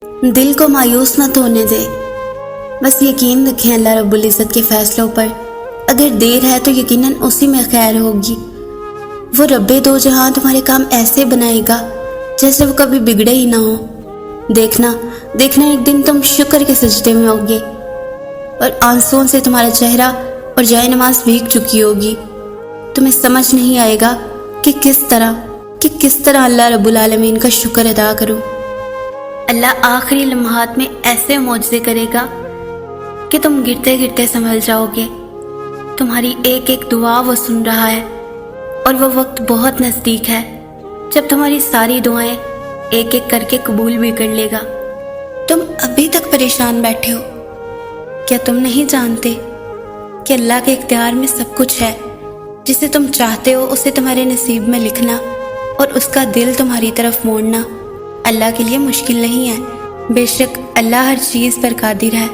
دل کو مایوس مت ہونے دے، بس یقین رکھیں اللہ رب العزت کے فیصلوں پر۔ اگر دیر ہے تو یقیناً اسی میں خیر ہوگی۔ وہ رب دو جہاں تمہارے کام ایسے بنائے گا جیسے وہ کبھی بگڑے ہی نہ ہو۔ دیکھنا ایک دن تم شکر کے سجدے میں ہوگے اور آنسوؤں سے تمہارا چہرہ اور جائے نماز بھیگ چکی ہوگی۔ تمہیں سمجھ نہیں آئے گا کہ کس طرح اللہ رب العالمین کا شکر ادا کروں۔ اللہ آخری لمحات میں ایسے معجزے کرے گا کہ تم گرتے گرتے سنبھل جاؤ گے۔ تمہاری ایک ایک دعا وہ سن رہا ہے اور وہ وقت بہت نزدیک ہے جب تمہاری ساری دعائیں ایک ایک کر کے قبول بھی کر لے گا۔ تم ابھی تک پریشان بیٹھے ہو، کیا تم نہیں جانتے کہ اللہ کے اختیار میں سب کچھ ہے؟ جسے تم چاہتے ہو اسے تمہارے نصیب میں لکھنا اور اس کا دل تمہاری طرف موڑنا اللہ کے لیے مشکل نہیں ہے۔ بے شک اللہ ہر چیز پر قادر ہے۔